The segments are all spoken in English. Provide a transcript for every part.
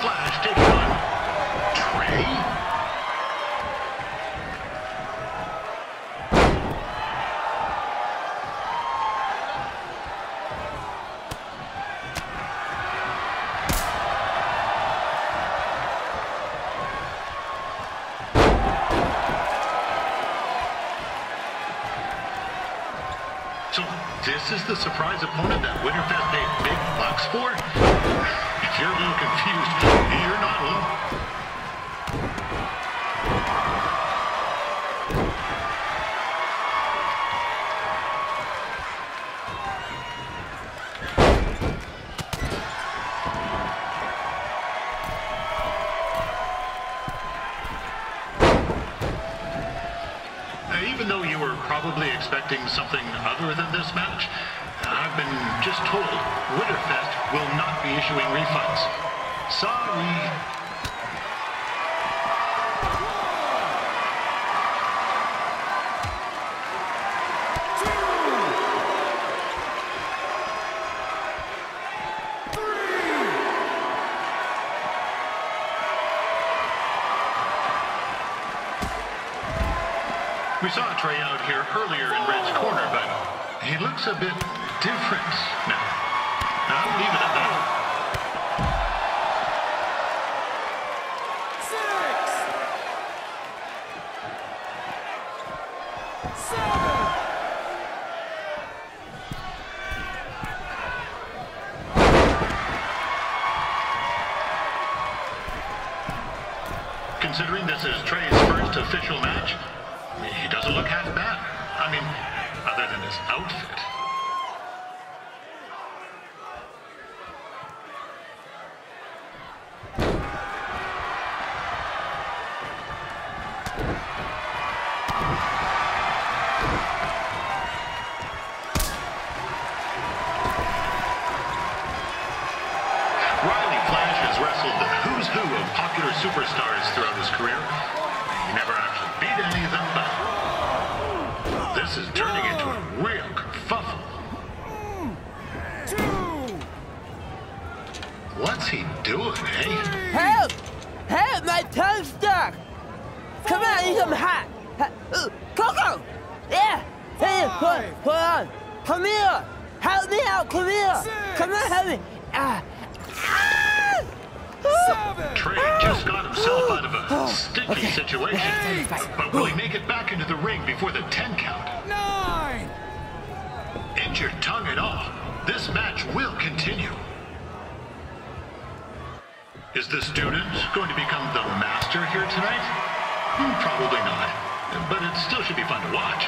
Flash taking on Trey. So this is the surprise opponent that Winterfest paid big bucks for? If you're a little confused, you're not alone. Even though you were probably expecting something other than this match, I've been just told Winterfest will not be issuing refunds. Sorry. We saw Trey out here earlier in Red's corner, but he looks a bit different now. I'll leave it at that. 6, 7. Considering this is Trey's first official match, he doesn't look half bad. I mean, other than his outfit. Riley Flash has wrestled the who's who of popular superstars throughout his career. He never actually beat any of them, but this is turning into a real kerfuffle. What's he doing, eh? Help! Help! My tongue's stuck! Come on, I need some hot! Coco! Yeah! Hey, hold on! Come here! Help me out! Come here! 6. Come on, help me! Trey just got himself out of a sticky situation. But will he make it back into the ring before the 10 count? 9. Injured tongue and all, this match will continue. Is the student going to become the master here tonight? Probably not, but it still should be fun to watch.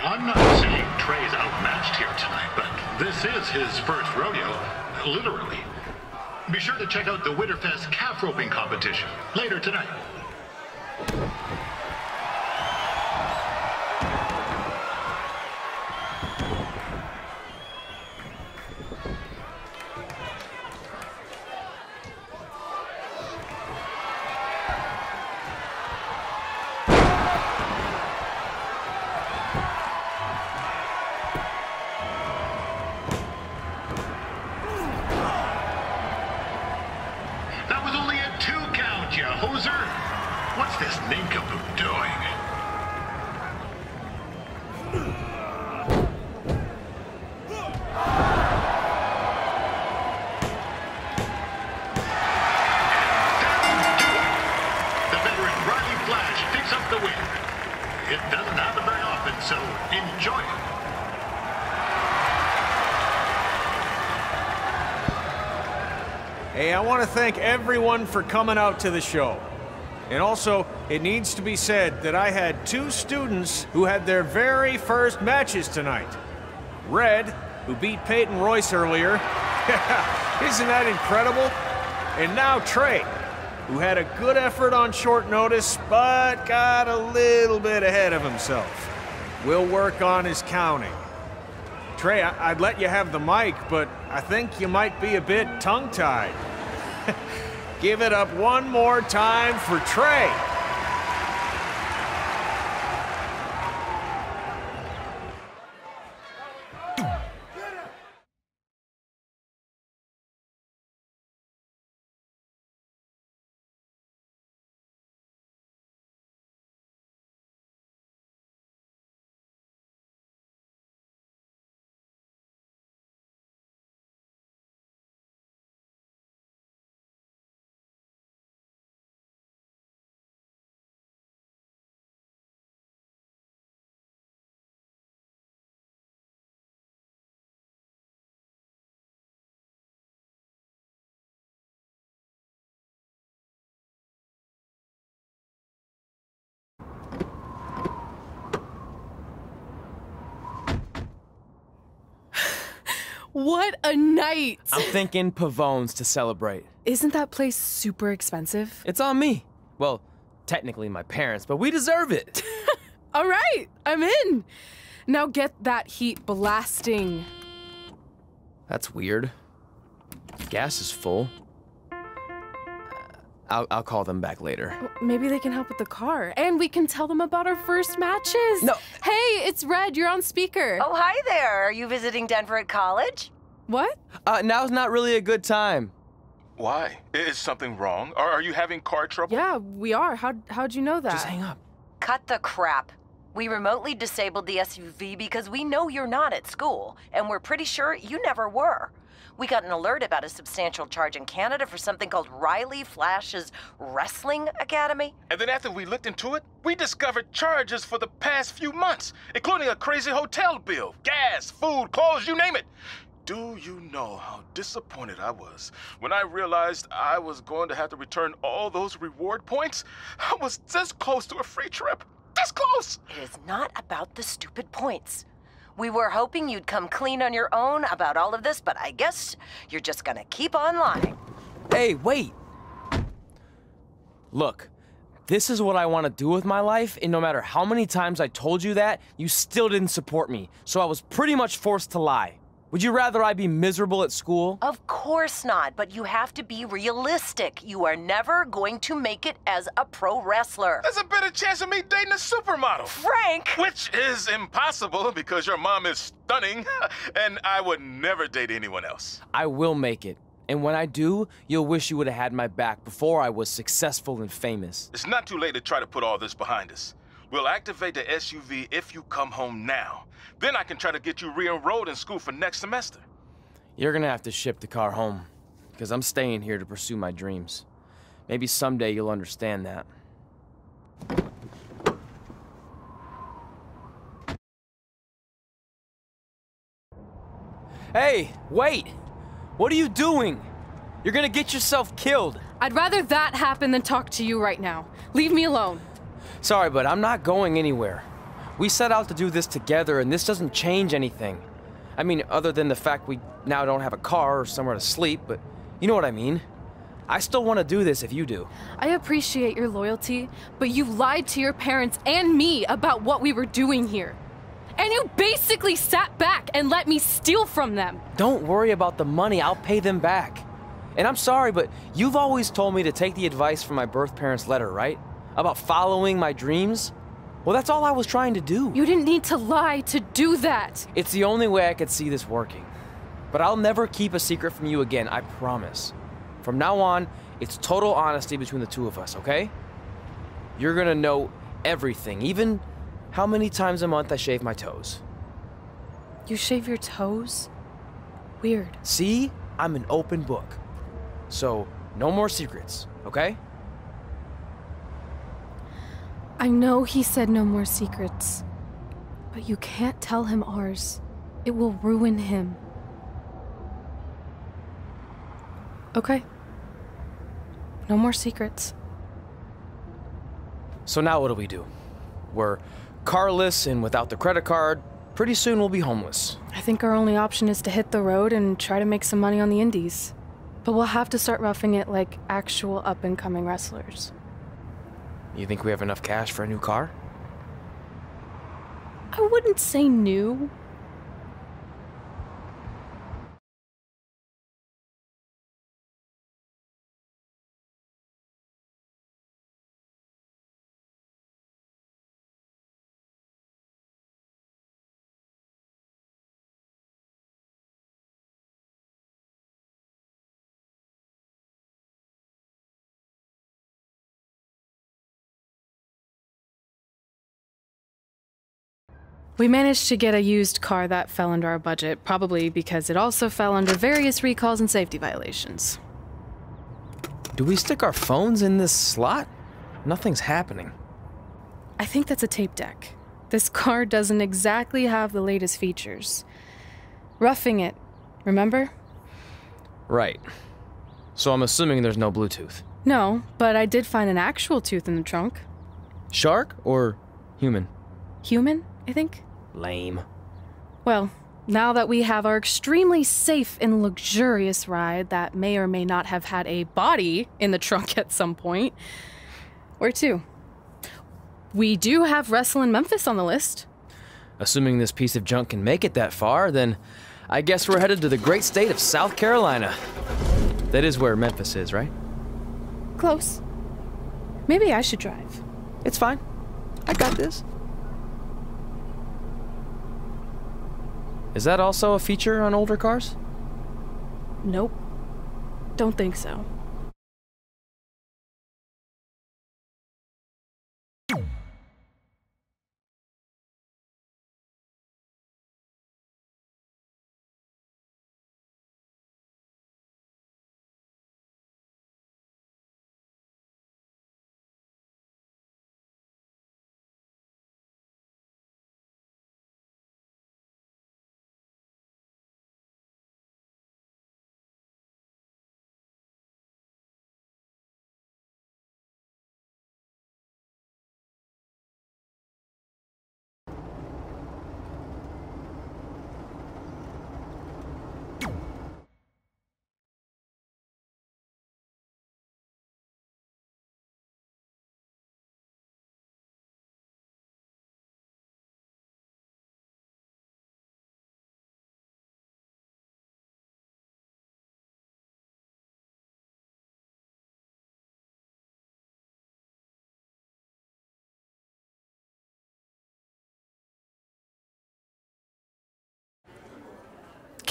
I'm not saying Trey's outmatched here tonight, but this is his first rodeo, literally. Be sure to check out the Winterfest calf roping competition later tonight. That was only a 2 count, you hoser. What's this nincompoop doing? The veteran Riley Flash picks up the win. It doesn't happen very often, so enjoy it. Hey, I want to thank everyone for coming out to the show. And also, it needs to be said that I had 2 students who had their very first matches tonight. Red, who beat Peyton Royce earlier. Isn't that incredible? And now Trey, who had a good effort on short notice, but got a little bit ahead of himself. We'll work on his counting. Trey, I'd let you have the mic, but I think you might be a bit tongue-tied. Give it up one more time for Trey. What a night! I'm thinking Pavone's to celebrate. Isn't that place super expensive? It's on me. Well, technically my parents, but we deserve it. All right, I'm in. Now get that heat blasting. That's weird. Gas is full. I'll call them back later. Maybe they can help with the car, and we can tell them about our first matches. No. Hey, it's Red. You're on speaker. Oh, hi there. Are you visiting Denver at college? What? Now's not really a good time. Why? Is something wrong? Are you having car trouble? Yeah, we are. How'd you know that? Just hang up. Cut the crap. We remotely disabled the SUV because we know you're not at school, and we're pretty sure you never were. We got an alert about a substantial charge in Canada for something called Riley Flash's Wrestling Academy. And then after we looked into it, we discovered charges for the past few months, including a crazy hotel bill, gas, food, clothes, you name it. Do you know how disappointed I was when I realized I was going to have to return all those reward points? I was this close to a free trip. This close! It is not about the stupid points. We were hoping you'd come clean on your own about all of this, but I guess you're just gonna keep on lying. Hey, wait. Look, this is what I want to do with my life, and no matter how many times I told you that, you still didn't support me, so I was pretty much forced to lie. Would you rather I be miserable at school? Of course not, but you have to be realistic. You are never going to make it as a pro wrestler. There's a better chance of me dating a supermodel. Frank! Which is impossible because your mom is stunning, and I would never date anyone else. I will make it. And when I do, you'll wish you would have had my back before I was successful and famous. It's not too late to try to put all this behind us. We'll activate the SUV if you come home now. Then I can try to get you re-enrolled in school for next semester. You're gonna have to ship the car home, because I'm staying here to pursue my dreams. Maybe someday you'll understand that. Hey, wait! What are you doing? You're gonna get yourself killed. I'd rather that happen than talk to you right now. Leave me alone. Sorry, but I'm not going anywhere. We set out to do this together, and this doesn't change anything. I mean, other than the fact we now don't have a car or somewhere to sleep, but you know what I mean. I still want to do this if you do. I appreciate your loyalty, but you lied to your parents and me about what we were doing here. And you basically sat back and let me steal from them. Don't worry about the money, I'll pay them back. And I'm sorry, but you've always told me to take the advice from my birth parents' letter, right? About following my dreams? Well, that's all I was trying to do. You didn't need to lie to do that. It's the only way I could see this working. But I'll never keep a secret from you again, I promise. From now on, it's total honesty between the two of us, okay? You're gonna know everything, even how many times a month I shave my toes. You shave your toes? Weird. See? I'm an open book. So, no more secrets, okay? I know he said no more secrets, but you can't tell him ours. It will ruin him. Okay. No more secrets. So now what do we do? We're carless and without the credit card. Pretty soon we'll be homeless. I think our only option is to hit the road and try to make some money on the indies. But we'll have to start roughing it like actual up-and-coming wrestlers. You think we have enough cash for a new car? I wouldn't say new. We managed to get a used car that fell under our budget, probably because it also fell under various recalls and safety violations. Do we stick our phones in this slot? Nothing's happening. I think that's a tape deck. This car doesn't exactly have the latest features. Roughing it, remember? Right. So I'm assuming there's no Bluetooth. No, but I did find an actual tooth in the trunk. Shark or human? Human, I think. Lame. Well, now that we have our extremely safe and luxurious ride that may or may not have had a body in the trunk at some point, where to? We do have Wrestle in Memphis on the list. Assuming this piece of junk can make it that far, then I guess we're headed to the great state of South Carolina. That is where Memphis is, right? Close. Maybe I should drive. It's fine. I got this. Is that also a feature on older cars? Nope. Don't think so.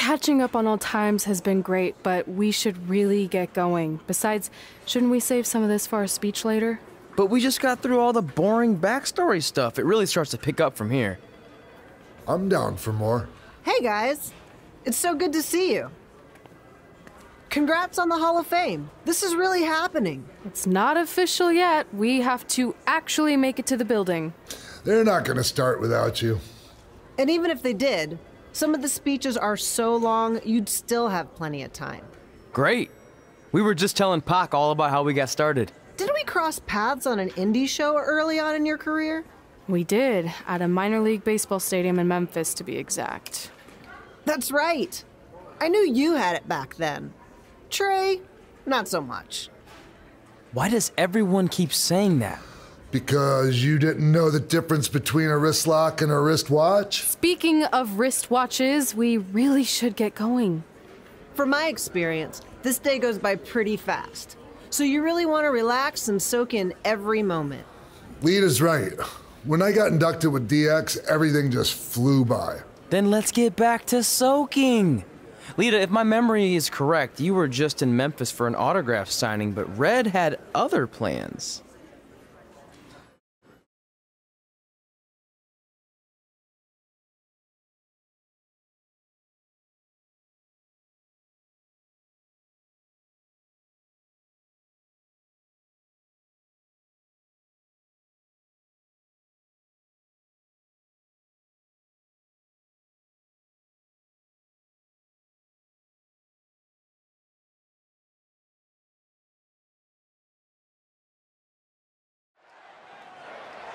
Catching up on old times has been great, but we should really get going. Besides, shouldn't we save some of this for our speech later? But we just got through all the boring backstory stuff. It really starts to pick up from here. I'm down for more. Hey guys, it's so good to see you. Congrats on the Hall of Fame. This is really happening. It's not official yet. We have to actually make it to the building. They're not gonna start without you. And even if they did, some of the speeches are so long, you'd still have plenty of time. Great. We were just telling Pac all about how we got started. Didn't we cross paths on an indie show early on in your career? We did, at a minor league baseball stadium in Memphis, to be exact. That's right. I knew you had it back then. Trey, not so much. Why does everyone keep saying that? Because you didn't know the difference between a wrist lock and a wristwatch? Speaking of wristwatches, we really should get going. From my experience, this day goes by pretty fast. So you really want to relax and soak in every moment. Lita's right. When I got inducted with DX, everything just flew by. Then let's get back to soaking. Lita, if my memory is correct, you were just in Memphis for an autograph signing, but Red had other plans.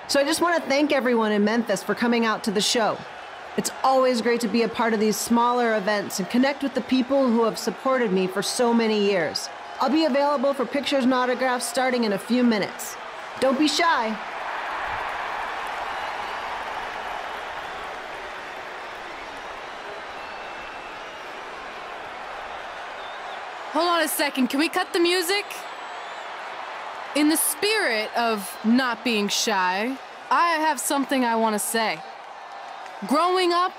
So I just want to thank everyone in Memphis for coming out to the show. It's always great to be a part of these smaller events and connect with the people who have supported me for so many years. I'll be available for pictures and autographs starting in a few minutes. Don't be shy. Hold on a second, can we cut the music? In the spirit of not being shy, I have something I want to say. Growing up,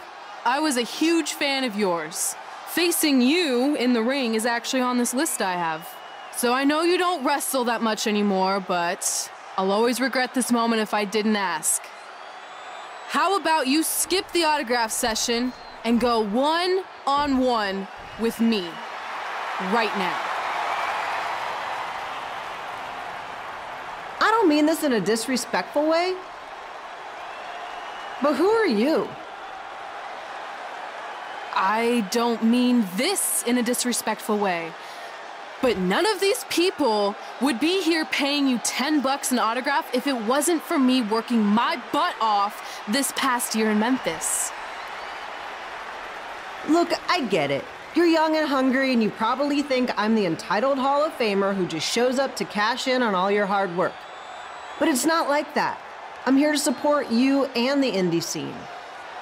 I was a huge fan of yours. Facing you in the ring is actually on this list I have. So I know you don't wrestle that much anymore, but I'll always regret this moment if I didn't ask. How about you skip the autograph session and go one-on-one with me right now? I don't mean this in a disrespectful way, but who are you? I don't mean this in a disrespectful way, but none of these people would be here paying you $10 an autograph if it wasn't for me working my butt off this past year in Memphis. Look, I get it. You're young and hungry, and you probably think I'm the entitled Hall of Famer who just shows up to cash in on all your hard work. But it's not like that. I'm here to support you and the indie scene.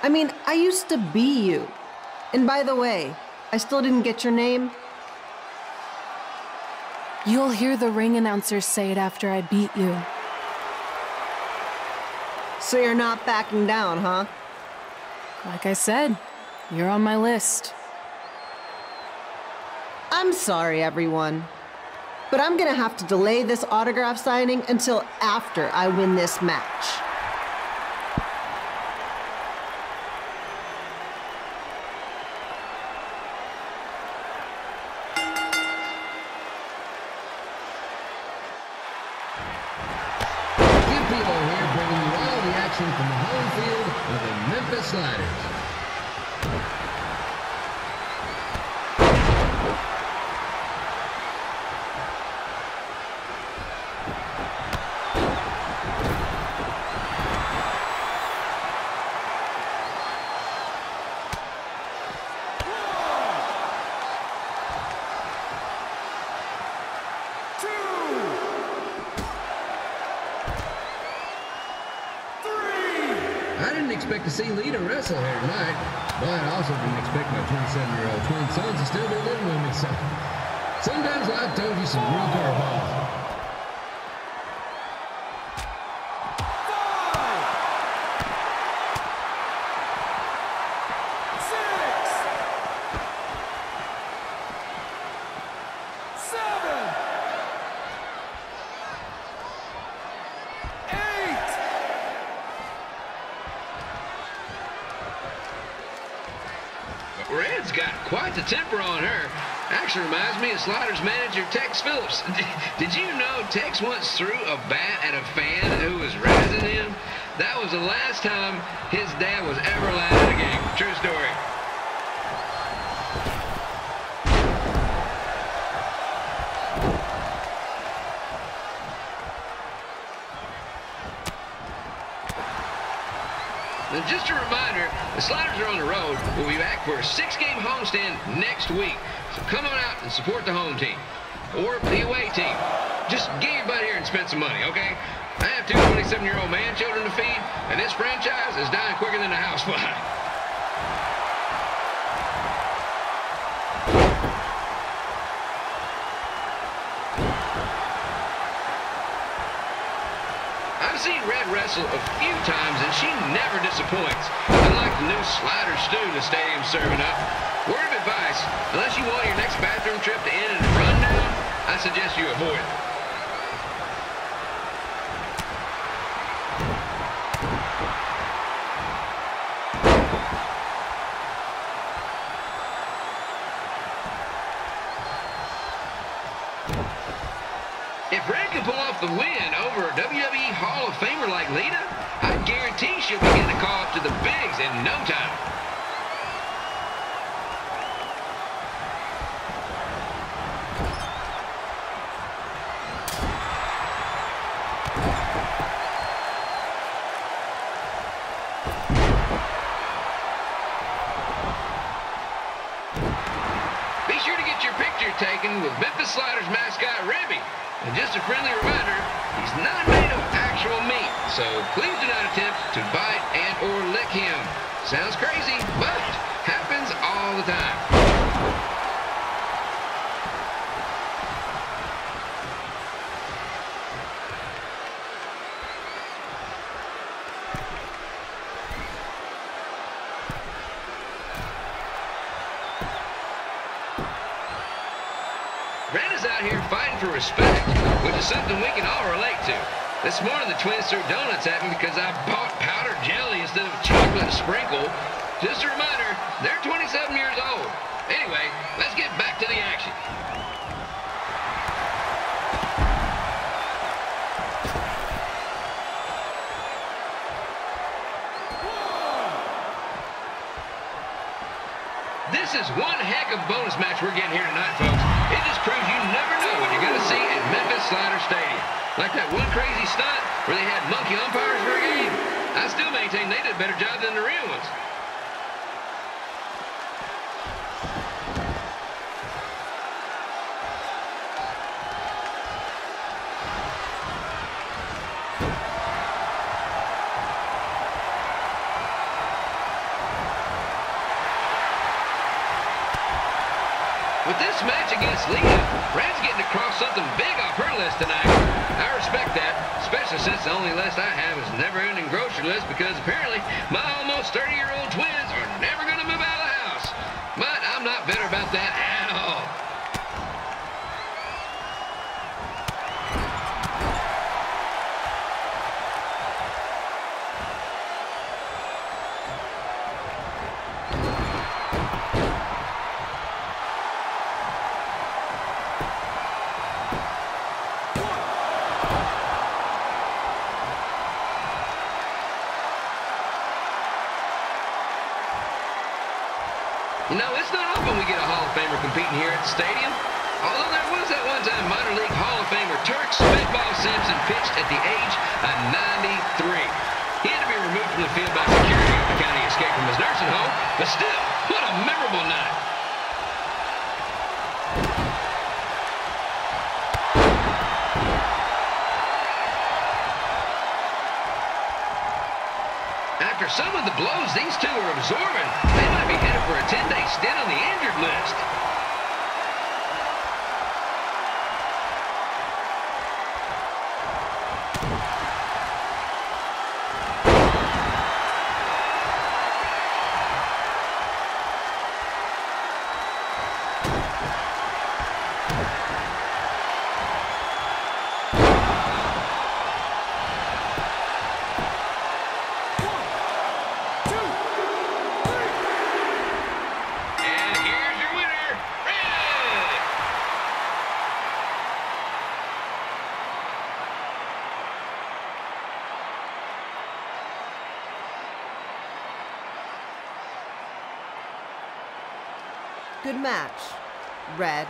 I mean, I used to be you. And by the way, I still didn't get your name. You'll hear the ring announcers say it after I beat you. So you're not backing down, huh? Like I said, you're on my list. I'm sorry, everyone. But I'm gonna have to delay this autograph signing until after I win this match. Two people here bringing you all the action from the home field of the Memphis Sliders. I didn't expect to see Lita wrestle here tonight, but I also didn't expect my 27-year-old twin sons to still be living with me, so sometimes life throws you some real curveballs. Red's got quite the temper on her. Actually reminds me of Sliders manager Tex Phillips. Did you know Tex once threw a bat at a fan who was razzing him? That was the last time his dad was ever allowed in a game. True story. And just a reminder, the Sliders are on the road. We'll be back for a 6-game homestand next week. So come on out and support the home team. Or the away team. Just get your butt here and spend some money, okay? I have 2 27-year-old man-children to feed, and this franchise is dying quicker than a housefly. I've seen Red wrestle a few times, and she never disappoints. Unlike the new Slider stew the stadium's serving up. Word of advice, unless you want your next bathroom trip to end in a rundown, I suggest you avoid it. If Red can pull off the win over a WWE Hall of Famer like Lita, I guarantee she'll be getting a call up to the bigs in no time. Be sure to get your picture taken with Memphis Sliders mascot Ribby. And just a friendly reminder, he's not made of actual meat, so please do not attempt to bite and or lick him. Sounds crazy, but happens all the time. Red is out here fighting for respect, which is something we can all relate to. This morning, the twins threw donuts at me because I bought powdered jelly instead of chocolate sprinkle. Just a reminder, they're 27 years old. Anyway, let's get back to the action. This is one heck of a bonus match we're getting here tonight, folks. It just proves you never know what you're going to see at Memphis Slider Stadium. Like that one crazy stunt where they had monkey umpires for a game. I still maintain they did a better job than the real ones. With this match against Lita, Red's getting across something big off her list tonight. I respect that, especially since the only list I have is a never-ending grocery list because apparently my almost 30-year-old twins are never going to move out of the house. But I'm not bitter about that at all. You know, it's not often we get a Hall of Famer competing here at the stadium. Although there was that one time minor league Hall of Famer Turk Spitball Simpson pitched at the age of 93. He had to be removed from the field by security after county escaped from his nursing home, but still, what a memorable night. After some of the blows these two are absorbing, they might be headed for a 10-day stint on the injured list. Good match, Red.